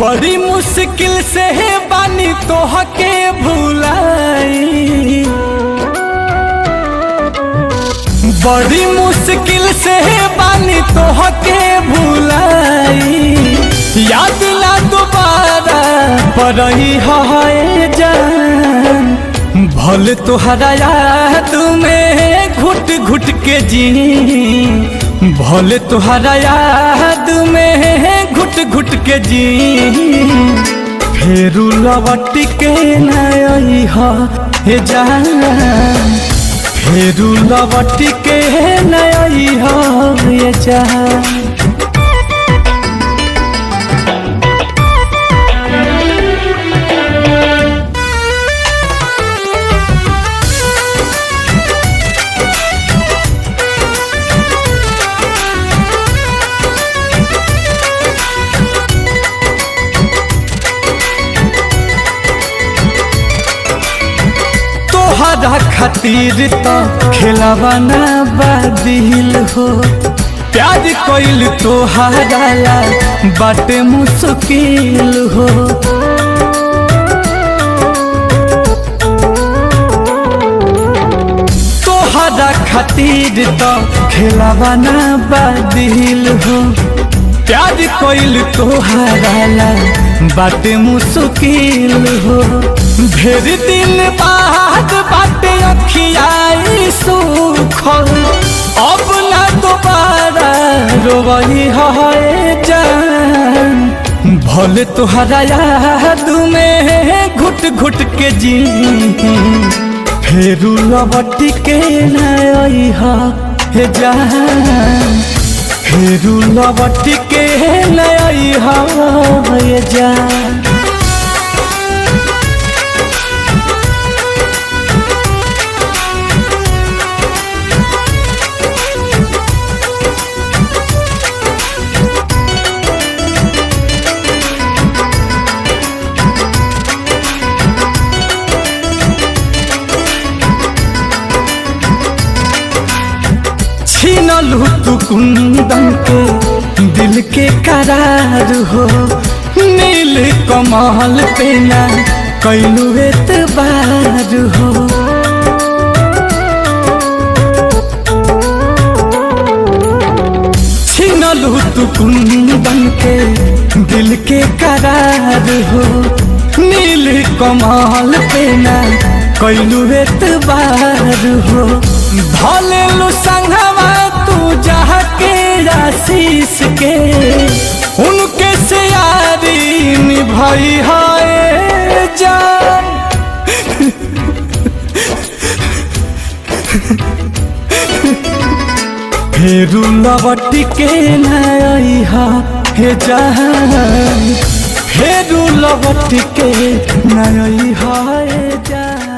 बड़ी मुश्किल से बानी तोहके भुलाई, बड़ी मुश्किल से बानी तोहके भुलाई। याद ला दोबारा पड़ही है जान, भले तोहरा याद में घुट घुट के जी, भले तोहरा याद में घुट घुट के जी। फेरू लौट के नई हे जान, फेरू लौट के नई हे जान। तोहरा खातिर तो खेलवाना बादिल हो, प्यार कोइल तोहरा ला बाटे मुश्किल हो। तोहरा खातिर तो खेलवाना बादिल हो, प्यार कोइल तोहरा ला बाटे मुश्किल हो। ढेर दिन बाद बाटे अखियाई सुखल, अब ना दोबारा रोवही है जान। भले तोहरा याद में घुट घुट के जी, फेरू लौट के नई हे जान, फेरू लौट के नई हे जान। छीनलू तू कुंदन के दिल के करार हो, नील कमल पे ना कैलू एतबार हो। छीनलू तू कुंदन के दिल के करार हो, नील कमल पे ना कैलू एतबार हो। भले लो संगवा तू जहाँ के आशीष के, उनके से यारी निभाई है जान। फेरू लौट के नई हे जान, फेरू लौट के नई हे जान।